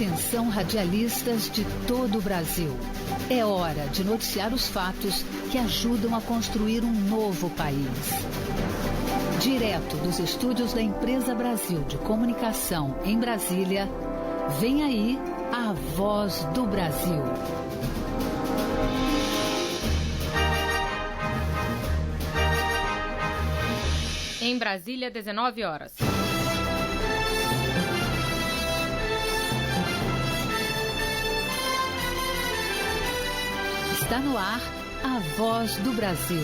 Atenção, radialistas de todo o Brasil. É hora de noticiar os fatos que ajudam a construir um novo país. Direto dos estúdios da Empresa Brasil de Comunicação em Brasília, vem aí a Voz do Brasil. Em Brasília, 19 horas. Está no ar a Voz do Brasil.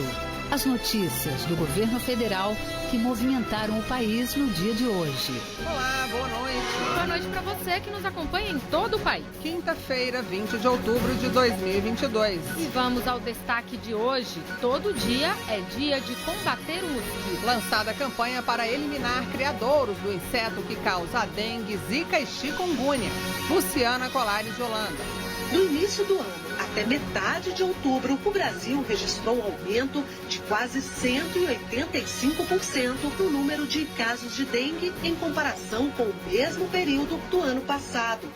As notícias do governo federal que movimentaram o país no dia de hoje. Olá, boa noite. Boa noite para você que nos acompanha em todo o país. Quinta-feira, 20 de outubro de 2022. E vamos ao destaque de hoje. Todo dia é dia de combater o mosquito. Lançada a campanha para eliminar criadouros do inseto que causa dengue, zika e chikungunya. Luciana Colares de Holanda. No início do ano, até metade de outubro, o Brasil registrou um aumento de quase 185% no número de casos de dengue em comparação com o mesmo período do ano passado.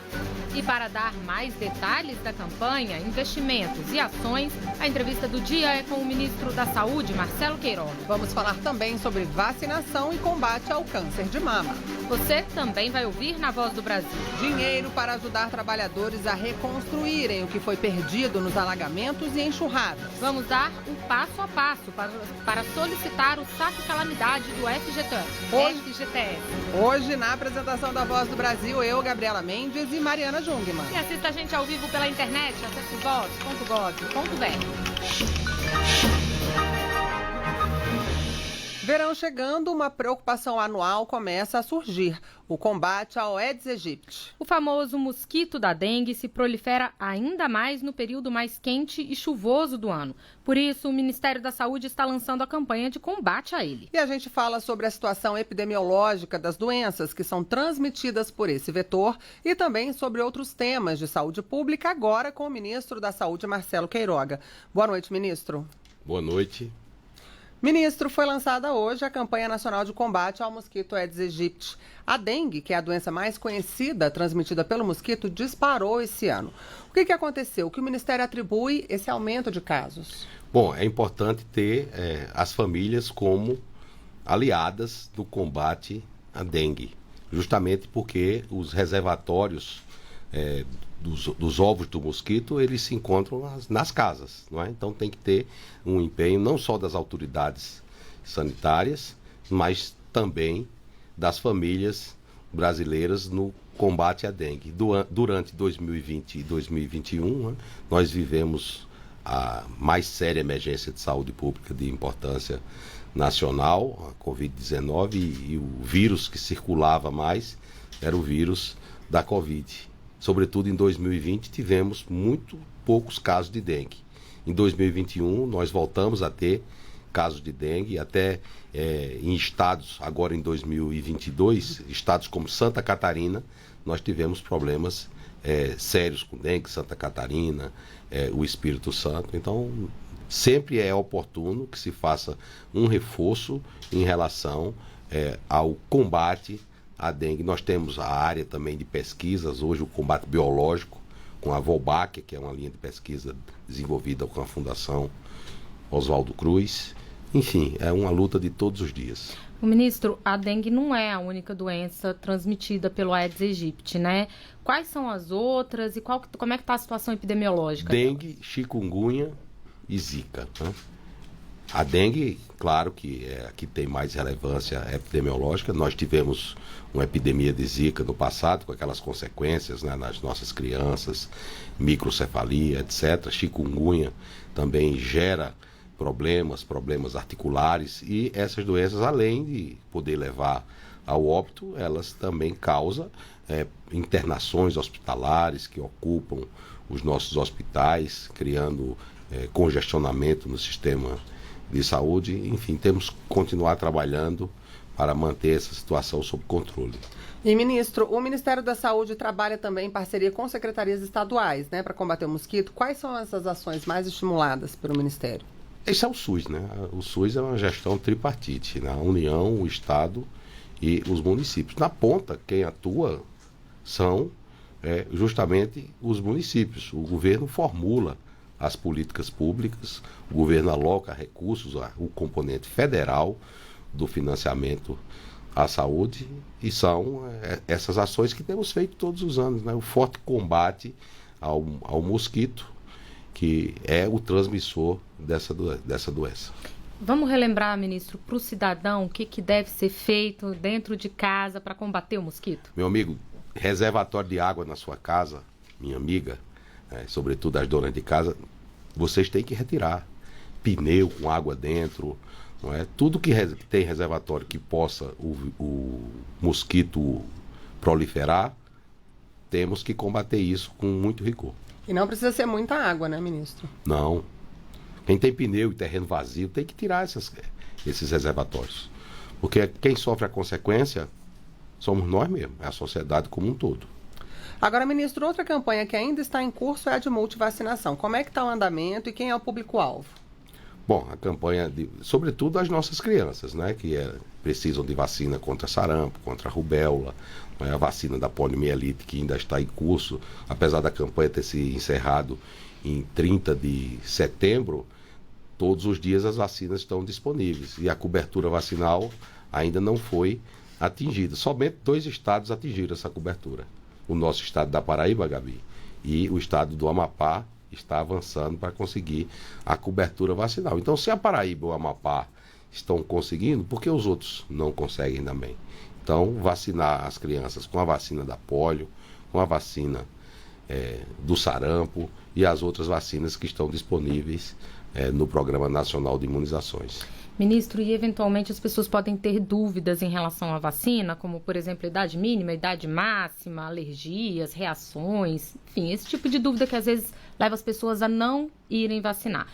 E para dar mais detalhes da campanha, investimentos e ações, a entrevista do dia é com o ministro da Saúde, Marcelo Queiroga. Vamos falar também sobre vacinação e combate ao câncer de mama. Você também vai ouvir na Voz do Brasil. Dinheiro para ajudar trabalhadores a reconstruírem o que foi perdido nos alagamentos e enxurradas. Vamos dar um passo a passo para solicitar o saque calamidade do FGTS. Hoje, na apresentação da Voz do Brasil, eu, Gabriela Mendes e Mariana Jungmann. E assista a gente ao vivo pela internet, acesse voz.gov.br. Verão chegando, uma preocupação anual começa a surgir: o combate ao Aedes aegypti. O famoso mosquito da dengue se prolifera ainda mais no período mais quente e chuvoso do ano. Por isso, o Ministério da Saúde está lançando a campanha de combate a ele. E a gente fala sobre a situação epidemiológica das doenças que são transmitidas por esse vetor e também sobre outros temas de saúde pública, agora com o ministro da Saúde, Marcelo Queiroga. Boa noite, ministro. Boa noite. Ministro, foi lançada hoje a campanha nacional de combate ao mosquito Aedes aegypti. A dengue, que é a doença mais conhecida transmitida pelo mosquito, disparou esse ano. O que aconteceu? Que o Ministério atribui esse aumento de casos? Bom, é importante ter as famílias como aliadas do combate à dengue, justamente porque os reservatórios dos ovos do mosquito, eles se encontram nas casas, não é? Então tem que ter um empenho não só das autoridades sanitárias, mas também das famílias brasileiras no combate à dengue. Durante 2020 e 2021, né, nós vivemos a mais séria emergência de saúde pública de importância nacional, a Covid-19, e o vírus que circulava mais era o vírus da Covid. Sobretudo em 2020, tivemos muito poucos casos de dengue. Em 2021, nós voltamos a ter casos de dengue, até em estados, agora em 2022, estados como Santa Catarina, nós tivemos problemas sérios com dengue, Santa Catarina, o Espírito Santo. Então, sempre é oportuno que se faça um reforço em relação ao combate a dengue. Nós temos a área também de pesquisas, hoje o combate biológico, com a Volbach, que é uma linha de pesquisa desenvolvida com a Fundação Oswaldo Cruz. Enfim, é uma luta de todos os dias. O ministro, a dengue não é a única doença transmitida pelo Aedes aegypti, né? Quais são as outras e como é que está a situação epidemiológica? Dengue, chikungunya e zika, né? A dengue, claro que é a que tem mais relevância epidemiológica. Nós tivemos uma epidemia de zika no passado, com aquelas consequências, né, nas nossas crianças, microcefalia, etc. Chikungunya também gera problemas articulares, e essas doenças, além de poder levar ao óbito, elas também causam internações hospitalares que ocupam os nossos hospitais, criando congestionamento no sistema de saúde. Enfim, temos que continuar trabalhando para manter essa situação sob controle. E, ministro, o Ministério da Saúde trabalha também em parceria com secretarias estaduais, né, para combater o mosquito. Quais são essas ações mais estimuladas pelo Ministério? Esse é o SUS, né? O SUS é uma gestão tripartite, né? A União, o Estado e os municípios. Na ponta, quem atua são é justamente os municípios. O governo formula as políticas públicas, o governo aloca recursos, o componente federal do financiamento à saúde, e são essas ações que temos feito todos os anos, né? O forte combate ao mosquito, que é o transmissor dessa doença. Vamos relembrar, ministro, para o cidadão o que deve ser feito dentro de casa para combater o mosquito? Meu amigo, reservatório de água na sua casa, minha amiga, sobretudo as donas de casa, vocês têm que retirar. Pneu com água dentro, não é? Tudo que tem reservatório que possa o mosquito proliferar, temos que combater isso com muito rigor. E não precisa ser muita água, né, ministro? Não. Quem tem pneu e terreno vazio tem que tirar esses reservatórios. Porque quem sofre a consequência somos nós mesmos, é a sociedade como um todo. Agora, ministro, outra campanha que ainda está em curso é a de multivacinação. Como é que está o andamento e quem é o público-alvo? Bom, a campanha, sobretudo as nossas crianças, né, que precisam de vacina contra sarampo, contra rubéola, a vacina da poliomielite, que ainda está em curso, apesar da campanha ter se encerrado em 30 de setembro, todos os dias as vacinas estão disponíveis e a cobertura vacinal ainda não foi atingida. Somente 2 estados atingiram essa cobertura. O nosso estado da Paraíba, Gabi, e o estado do Amapá está avançando para conseguir a cobertura vacinal. Então, se a Paraíba e o Amapá estão conseguindo, por que os outros não conseguem também? Então, vacinar as crianças com a vacina da polio, com a vacina do sarampo e as outras vacinas que estão disponíveis no Programa Nacional de Imunizações. Ministro, e eventualmente as pessoas podem ter dúvidas em relação à vacina, como, por exemplo, idade mínima, idade máxima, alergias, reações, enfim, esse tipo de dúvida que às vezes leva as pessoas a não irem vacinar.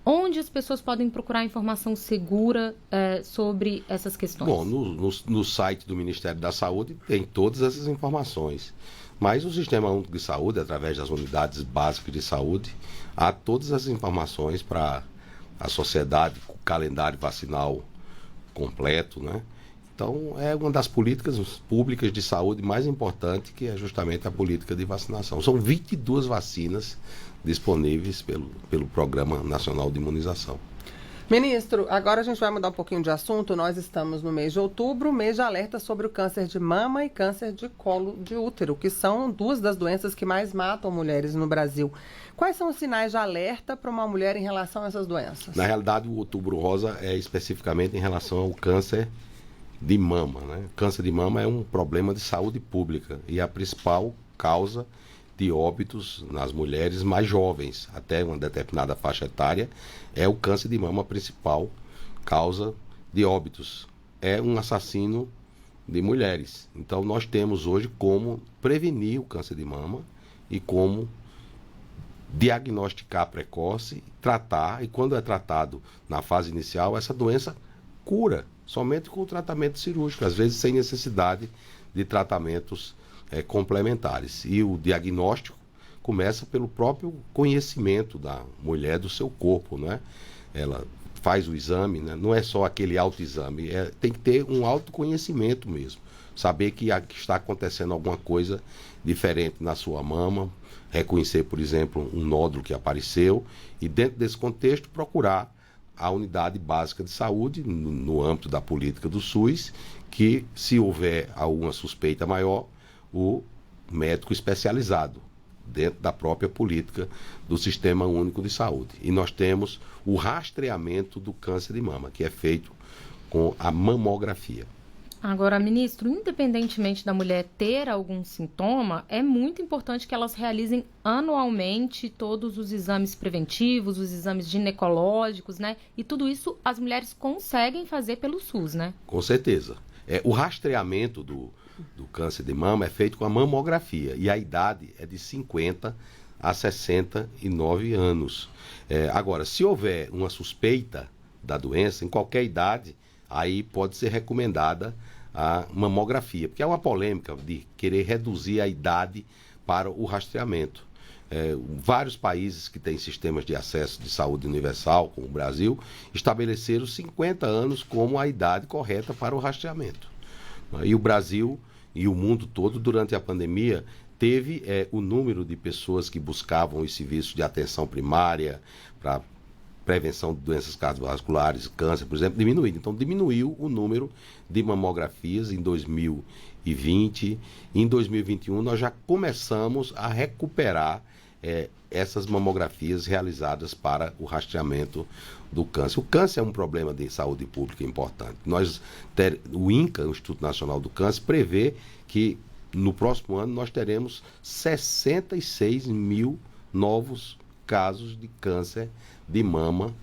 Onde as pessoas podem procurar informação segura sobre essas questões? Bom, no site do Ministério da Saúde tem todas essas informações. Mas o Sistema Único de Saúde, através das unidades básicas de saúde, há todas as informações para a sociedade, com o calendário vacinal completo, né? Então, é uma das políticas públicas de saúde mais importantes, que é justamente a política de vacinação. São 22 vacinas disponíveis pelo Programa Nacional de Imunização. Ministro, agora a gente vai mudar um pouquinho de assunto. Nós estamos no mês de outubro, mês de alerta sobre o câncer de mama e câncer de colo de útero, que são 2 das doenças que mais matam mulheres no Brasil. Quais são os sinais de alerta para uma mulher em relação a essas doenças? Na realidade, o Outubro Rosa é especificamente em relação ao câncer de mama, né? Câncer de mama é um problema de saúde pública e a principal causa de óbitos nas mulheres mais jovens, até uma determinada faixa etária, é o câncer de mama a principal causa de óbitos. É um assassino de mulheres. Então, nós temos hoje como prevenir o câncer de mama e como diagnosticar precoce, tratar, e quando é tratado na fase inicial, essa doença cura, somente com o tratamento cirúrgico, às vezes sem necessidade de tratamentos complementares. E o diagnóstico começa pelo próprio conhecimento da mulher do seu corpo, né? Ela faz o exame, né? Não é só aquele autoexame, tem que ter um autoconhecimento mesmo, saber que está acontecendo alguma coisa diferente na sua mama, reconhecer, por exemplo, um nódulo que apareceu e, dentro desse contexto, procurar a unidade básica de saúde no âmbito da política do SUS, que, se houver alguma suspeita maior, o médico especializado dentro da própria política do Sistema Único de Saúde. E nós temos o rastreamento do câncer de mama, que é feito com a mamografia. Agora, ministro, independentemente da mulher ter algum sintoma, é muito importante que elas realizem anualmente todos os exames preventivos, os exames ginecológicos, né? E tudo isso as mulheres conseguem fazer pelo SUS, né? Com certeza. O rastreamento do câncer de mama é feito com a mamografia e a idade é de 50 a 69 anos. Agora, se houver uma suspeita da doença, em qualquer idade, aí pode ser recomendada a mamografia, porque é uma polêmica de querer reduzir a idade para o rastreamento. Vários países que têm sistemas de acesso de saúde universal, como o Brasil, estabeleceram 50 anos como a idade correta para o rastreamento. E o Brasil e o mundo todo, durante a pandemia, teve o número de pessoas que buscavam os serviços de atenção primária para prevenção de doenças cardiovasculares, câncer, por exemplo, diminuído. Então, diminuiu o número de mamografias em 2020. Em 2021, nós já começamos a recuperar essas mamografias realizadas para o rastreamento do câncer. O câncer é um problema de saúde pública importante. O INCA, o Instituto Nacional do Câncer, prevê que no próximo ano nós teremos 66 mil novos casos de câncer de mama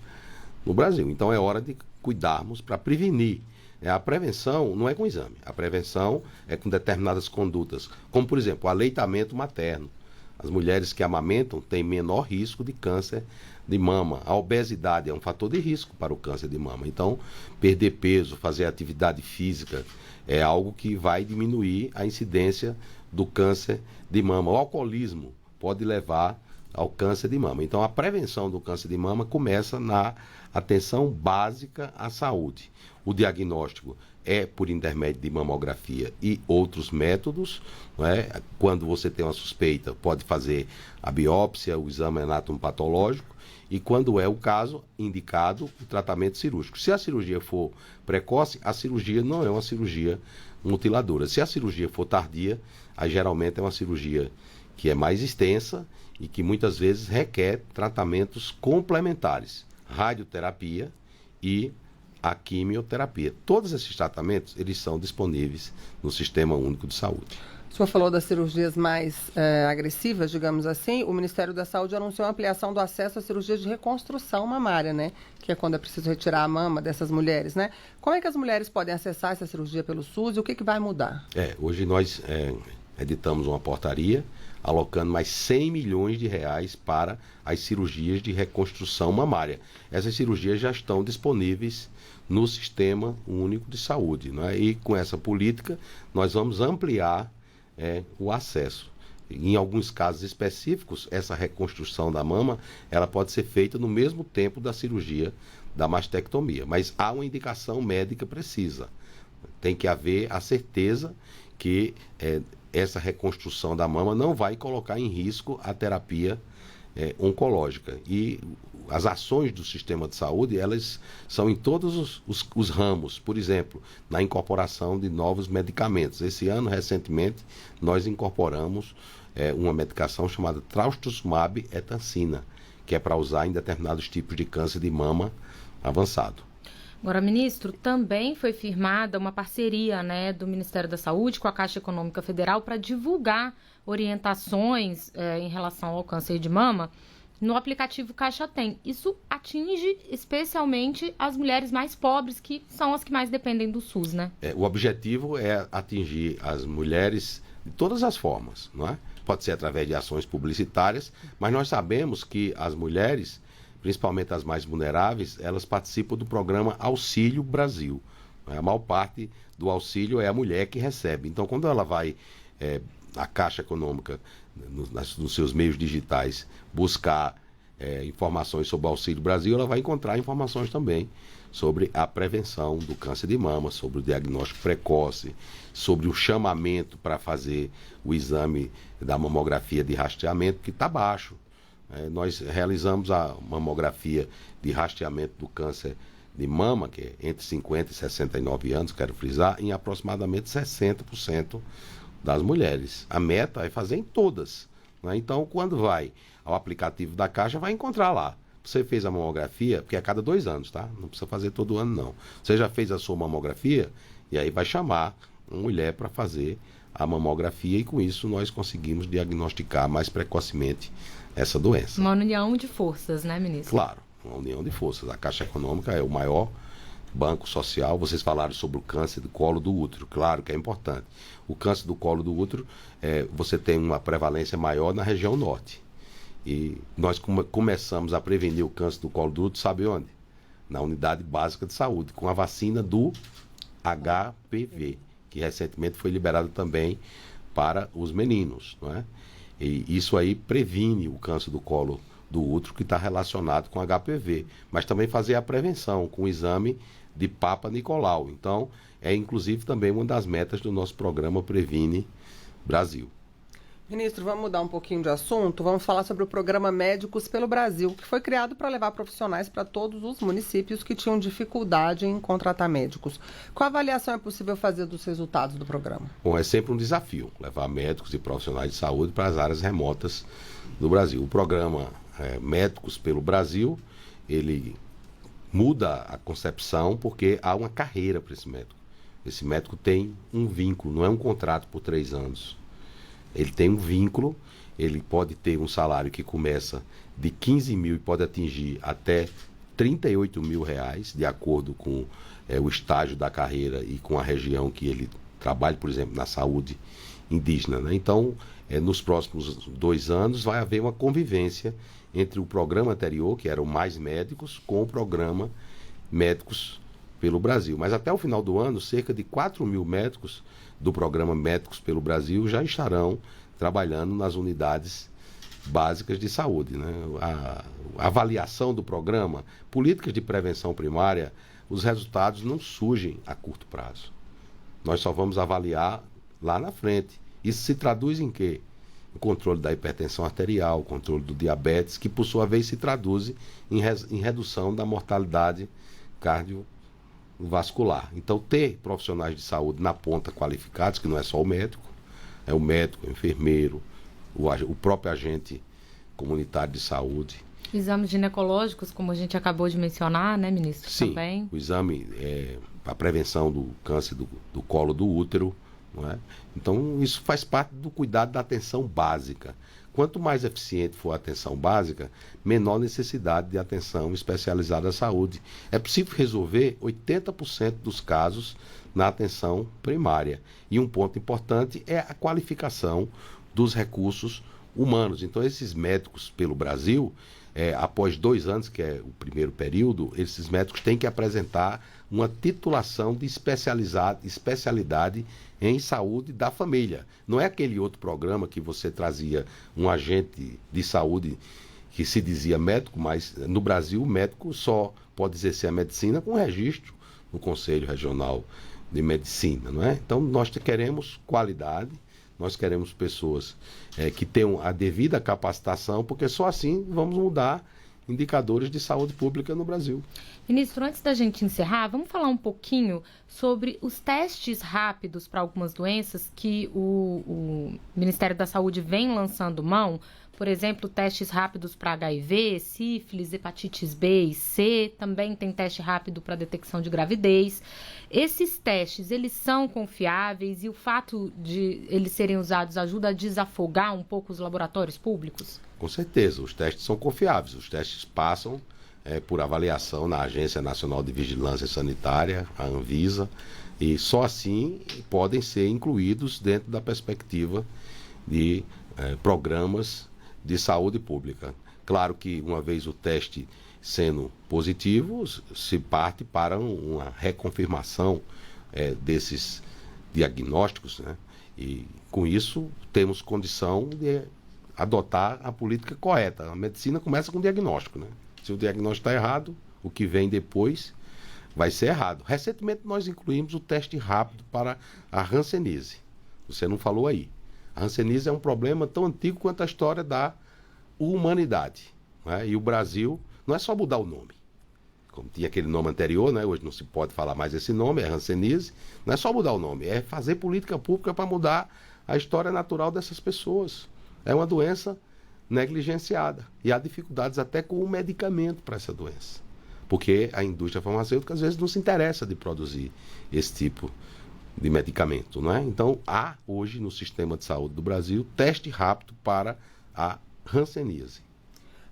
no Brasil. Então é hora de cuidarmos para prevenir. A prevenção não é com exame. A prevenção é com determinadas condutas, como por exemplo o aleitamento materno. As mulheres que amamentam têm menor risco de câncer de mama. A obesidade é um fator de risco para o câncer de mama. Então, perder peso, fazer atividade física é algo que vai diminuir a incidência do câncer de mama. O alcoolismo pode levar ao câncer de mama. Então, a prevenção do câncer de mama começa na atenção básica à saúde. O diagnóstico é por intermédio de mamografia e outros métodos, não é? Quando você tem uma suspeita, pode fazer a biópsia, o exame anatomopatológico, e quando é o caso, indicado o tratamento cirúrgico. Se a cirurgia for precoce, a cirurgia não é uma cirurgia mutiladora. Se a cirurgia for tardia, aí geralmente é uma cirurgia que é mais extensa e que muitas vezes requer tratamentos complementares, radioterapia e a quimioterapia. Todos esses tratamentos, eles são disponíveis no Sistema Único de Saúde. O senhor falou das cirurgias mais agressivas, digamos assim. O Ministério da Saúde anunciou a ampliação do acesso à cirurgia de reconstrução mamária, né? Que é quando é preciso retirar a mama dessas mulheres, né? Como é que as mulheres podem acessar essa cirurgia pelo SUS e o que vai mudar? Hoje nós editamos uma portaria alocando mais 100 milhões de reais para as cirurgias de reconstrução mamária. Essas cirurgias já estão disponíveis no Sistema Único de Saúde, né? E com essa política nós vamos ampliar o acesso. Em alguns casos específicos, essa reconstrução da mama ela pode ser feita no mesmo tempo da cirurgia da mastectomia, mas há uma indicação médica precisa. Tem que haver a certeza que essa reconstrução da mama não vai colocar em risco a terapia oncológica. E as ações do sistema de saúde, elas são em todos os ramos. Por exemplo, na incorporação de novos medicamentos. Esse ano, recentemente, nós incorporamos uma medicação chamada trastuzumab etancina, que é para usar em determinados tipos de câncer de mama avançado. Agora, ministro, também foi firmada uma parceria, né, do Ministério da Saúde com a Caixa Econômica Federal para divulgar orientações em relação ao câncer de mama no aplicativo Caixa Tem. Isso atinge especialmente as mulheres mais pobres, que são as que mais dependem do SUS, né? O objetivo é atingir as mulheres de todas as formas, não é? Pode ser através de ações publicitárias, mas nós sabemos que as mulheres, principalmente as mais vulneráveis, elas participam do programa Auxílio Brasil. A maior parte do auxílio é a mulher que recebe. Então, quando ela vai à Caixa Econômica, nos seus meios digitais, buscar informações sobre o Auxílio Brasil, ela vai encontrar informações também sobre a prevenção do câncer de mama, sobre o diagnóstico precoce, sobre o chamamento para fazer o exame da mamografia de rastreamento, que está baixo. Nós realizamos a mamografia de rastreamento do câncer de mama, que é entre 50 e 69 anos, quero frisar, em aproximadamente 60% das mulheres. A meta é fazer em todas, né? Então, quando vai ao aplicativo da Caixa, vai encontrar lá. Você fez a mamografia, porque é a cada 2 anos, tá? Não precisa fazer todo ano, não. Você já fez a sua mamografia, e aí vai chamar uma mulher para fazer a mamografia, e com isso nós conseguimos diagnosticar mais precocemente essa doença. Uma união de forças, né, ministro? Claro, uma união de forças. A Caixa Econômica é o maior banco social. Vocês falaram sobre o câncer do colo do útero, claro que é importante. O câncer do colo do útero, você tem uma prevalência maior na região norte. E nós começamos a prevenir o câncer do colo do útero, sabe onde? Na Unidade Básica de Saúde, com a vacina do HPV, que recentemente foi liberada também para os meninos, não é? E isso aí previne o câncer do colo do útero, que está relacionado com HPV, mas também fazer a prevenção com o exame de Papa Nicolau. Então, é inclusive também uma das metas do nosso programa Previne Brasil. Ministro, vamos mudar um pouquinho de assunto. Vamos falar sobre o programa Médicos pelo Brasil, que foi criado para levar profissionais para todos os municípios que tinham dificuldade em contratar médicos. Qual avaliação é possível fazer dos resultados do programa? Bom, é sempre um desafio levar médicos e profissionais de saúde para as áreas remotas do Brasil. O programa Médicos pelo Brasil, ele muda a concepção porque há uma carreira para esse médico. Esse médico tem um vínculo, não é um contrato por 3 anos. Ele tem um vínculo, ele pode ter um salário que começa de 15 mil e pode atingir até 38 mil reais, de acordo com o estágio da carreira e com a região que ele trabalha, por exemplo, na saúde indígena, né? Então, nos próximos 2 anos vai haver uma convivência entre o programa anterior, que era o Mais Médicos, com o programa Médicos pelo Brasil. Mas até o final do ano, cerca de 4 mil médicos do programa Médicos pelo Brasil já estarão trabalhando nas unidades básicas de saúde, né? A avaliação do programa, políticas de prevenção primária, os resultados não surgem a curto prazo. Nós só vamos avaliar lá na frente. Isso se traduz em quê? O controle da hipertensão arterial, o controle do diabetes, que por sua vez se traduz em redução da mortalidade cardiovascular. Então, ter profissionais de saúde na ponta qualificados, que não é só o médico, é o médico, o enfermeiro, o próprio agente comunitário de saúde. Exames ginecológicos, como a gente acabou de mencionar, né, ministro? Sim, também. O exame para prevenção do câncer do colo do útero, não é? Então, isso faz parte do cuidado da atenção básica. Quanto mais eficiente for a atenção básica, menor necessidade de atenção especializada à saúde. É possível resolver 80% dos casos na atenção primária. E um ponto importante é a qualificação dos recursos humanos. Então, esses médicos pelo Brasil, após 2 anos, que é o primeiro período, esses médicos têm que apresentar uma titulação de especialidade em saúde da família. Não é aquele outro programa que você trazia um agente de saúde que se dizia médico, mas no Brasil o médico só pode exercer a medicina com registro no Conselho Regional de Medicina, não é? Então nós queremos qualidade, nós queremos pessoas que tenham a devida capacitação, porque só assim vamos mudar indicadores de saúde pública no Brasil. Ministro, antes da gente encerrar, vamos falar um pouquinho sobre os testes rápidos para algumas doenças que o Ministério da Saúde vem lançando mão. Por exemplo, testes rápidos para HIV, sífilis, hepatites B e C, também tem teste rápido para detecção de gravidez. Esses testes, eles são confiáveis e o fato de eles serem usados ajuda a desafogar um pouco os laboratórios públicos? Com certeza, os testes são confiáveis. Os testes passam por avaliação na Agência Nacional de Vigilância Sanitária, a Anvisa, e só assim podem ser incluídos dentro da perspectiva de programas de saúde pública. Claro que uma vez o teste sendo positivo, se parte para uma reconfirmação desses diagnósticos, né? E com isso temos condição de adotar a política correta. A medicina começa com o diagnóstico, né? Se o diagnóstico está errado, o que vem depois vai ser errado. Recentemente nós incluímos o teste rápido para a hanseníase. Você não falou aí. A hanseníase é um problema tão antigo quanto a história da humanidade, né? E o Brasil não é só mudar o nome. Como tinha aquele nome anterior, né? Hoje não se pode falar mais esse nome, é hanseníase. Não é só mudar o nome, é fazer política pública para mudar a história natural dessas pessoas. É uma doença negligenciada. E há dificuldades até com o medicamento para essa doença. Porque a indústria farmacêutica às vezes não se interessa de produzir esse tipo de medicamento, não é? Então, há hoje no sistema de saúde do Brasil teste rápido para a hanseníase.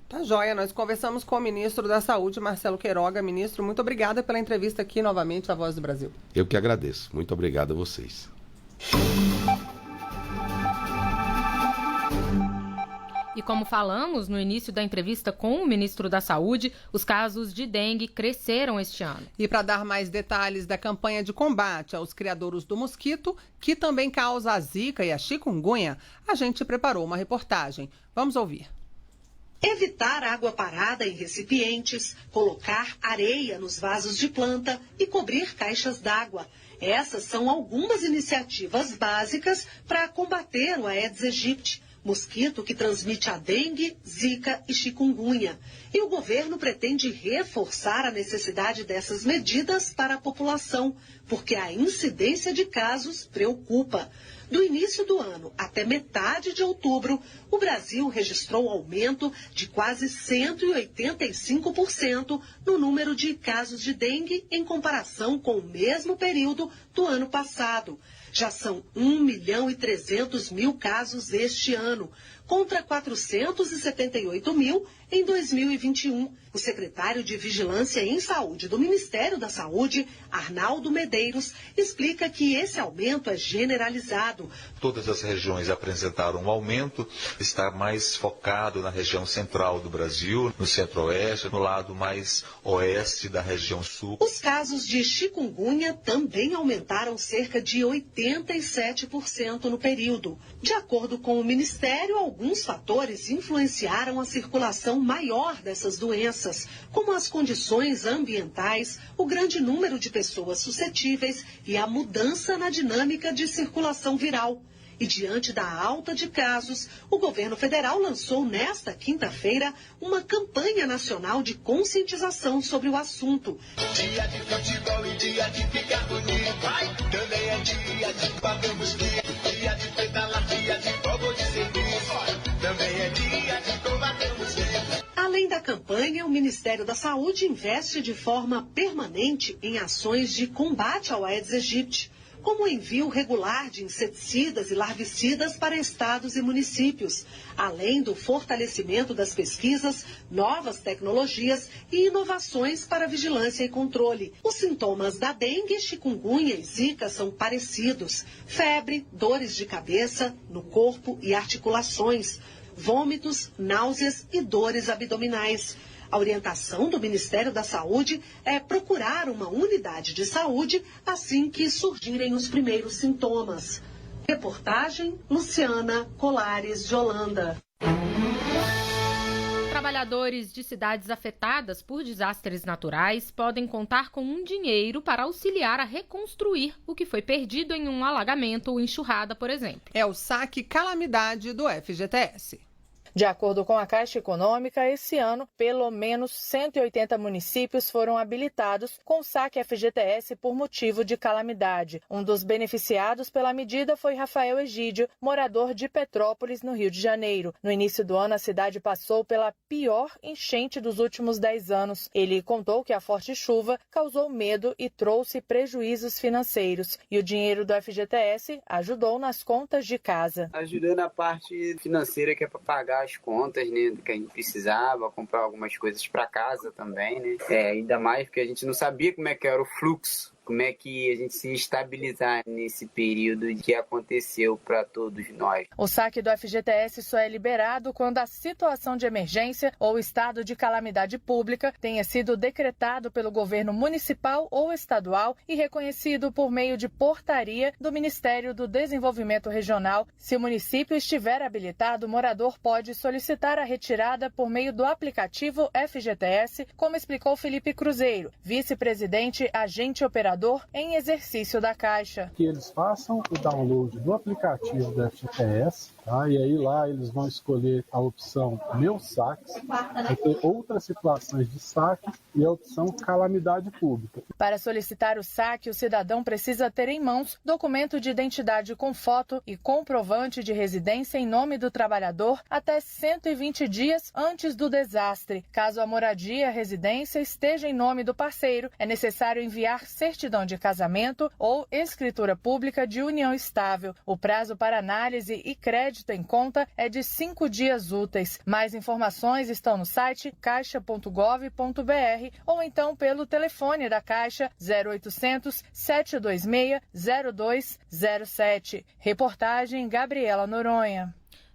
Tá joia, nós conversamos com o ministro da Saúde, Marcelo Queiroga. Ministro, muito obrigada pela entrevista aqui novamente à Voz do Brasil. Eu que agradeço. Muito obrigado a vocês. E como falamos no início da entrevista com o ministro da Saúde, os casos de dengue cresceram este ano. E para dar mais detalhes da campanha de combate aos criadouros do mosquito, que também causa a zika e a chikungunya, a gente preparou uma reportagem. Vamos ouvir. Evitar água parada em recipientes, colocar areia nos vasos de planta e cobrir caixas d'água. Essas são algumas iniciativas básicas para combater o Aedes aegypti, mosquito que transmite a dengue, zika e chikungunya. E o governo pretende reforçar a necessidade dessas medidas para a população, porque a incidência de casos preocupa. Do início do ano até metade de outubro, o Brasil registrou aumento de quase 185% no número de casos de dengue em comparação com o mesmo período do ano passado. Já são 1.300.000 casos este ano, contra 478.000 em 2021. O secretário de Vigilância em Saúde do Ministério da Saúde, Arnaldo Medeiros, explica que esse aumento é generalizado. Todas as regiões apresentaram um aumento, está mais focado na região central do Brasil, no centro-oeste, no lado mais oeste da região sul. Os casos de chikungunya também aumentaram cerca de 87% no período. De acordo com o Ministério, alguns fatores influenciaram a circulação maior dessas doenças, como as condições ambientais, o grande número de pessoas suscetíveis e a mudança na dinâmica de circulação viral. E diante da alta de casos, o governo federal lançou nesta quinta-feira uma campanha nacional de conscientização sobre o assunto. Dia de futebol e dia de ficar bonito, também é dia de bater mosquito, dia de pedalar, dia de fogo de serviço, também é dia de combater mosquito. Além da campanha, o Ministério da Saúde investe de forma permanente em ações de combate ao Aedes aegypti, como o envio regular de inseticidas e larvicidas para estados e municípios, além do fortalecimento das pesquisas, novas tecnologias e inovações para vigilância e controle. Os sintomas da dengue, chikungunya e zika são parecidos: febre, dores de cabeça, no corpo e articulações, vômitos, náuseas e dores abdominais. A orientação do Ministério da Saúde é procurar uma unidade de saúde assim que surgirem os primeiros sintomas. Reportagem Luciana Colares de Holanda. Trabalhadores de cidades afetadas por desastres naturais podem contar com um dinheiro para auxiliar a reconstruir o que foi perdido em um alagamento ou enxurrada, por exemplo. É o saque calamidade do FGTS. De acordo com a Caixa Econômica, esse ano, pelo menos 180 municípios foram habilitados com saque FGTS por motivo de calamidade. Um dos beneficiados pela medida foi Rafael Egídio, morador de Petrópolis, no Rio de Janeiro. No início do ano, a cidade passou pela pior enchente dos últimos 10 anos. Ele contou que a forte chuva causou medo e trouxe prejuízos financeiros. E o dinheiro do FGTS ajudou nas contas de casa. Ajudou na parte financeira, que é para pagar as contas, né, que a gente precisava, comprar algumas coisas para casa também, né? Ainda mais porque a gente não sabia como é que era o fluxo, como é que a gente se estabilizar nesse período que aconteceu para todos nós. O saque do FGTS só é liberado quando a situação de emergência ou estado de calamidade pública tenha sido decretado pelo governo municipal ou estadual e reconhecido por meio de portaria do Ministério do Desenvolvimento Regional. Se o município estiver habilitado, o morador pode solicitar a retirada por meio do aplicativo FGTS, como explicou Felipe Cruzeiro, vice-presidente, agente operador em exercício da Caixa. Que eles façam o download do aplicativo da FGTS, tá? E aí lá eles vão escolher a opção Meus Saques, vai ter outras situações de saque e a opção Calamidade Pública. Para solicitar o saque, o cidadão precisa ter em mãos documento de identidade com foto e comprovante de residência em nome do trabalhador até 120 dias antes do desastre. Caso a moradia e a residência esteja em nome do parceiro, é necessário enviar certidão de casamento ou escritura pública de união estável. O prazo para análise e crédito em conta é de 5 dias úteis. Mais informações estão no site caixa.gov.br ou então pelo telefone da Caixa 0800 726 0207. Reportagem Gabriela Noronha.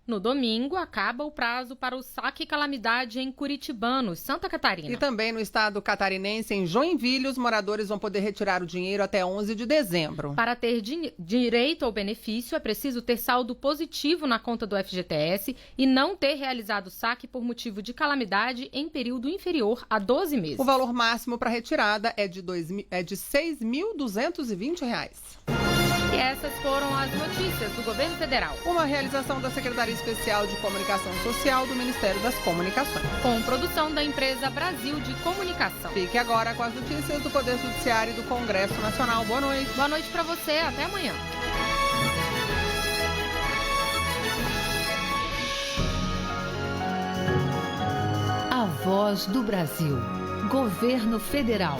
No domingo, acaba o prazo para o saque calamidade em Curitibanos, Santa Catarina. E também no estado catarinense, em Joinville, os moradores vão poder retirar o dinheiro até 11 de dezembro. Para ter direito ao benefício, é preciso ter saldo positivo na conta do FGTS e não ter realizado o saque por motivo de calamidade em período inferior a 12 meses. O valor máximo para retirada é de R$ 6.220. E essas foram as notícias do Governo Federal. Uma realização da Secretaria Especial de Comunicação Social do Ministério das Comunicações. Com produção da empresa Brasil de Comunicação. Fique agora com as notícias do Poder Judiciário e do Congresso Nacional. Boa noite. Boa noite para você. Até amanhã. A Voz do Brasil. Governo Federal.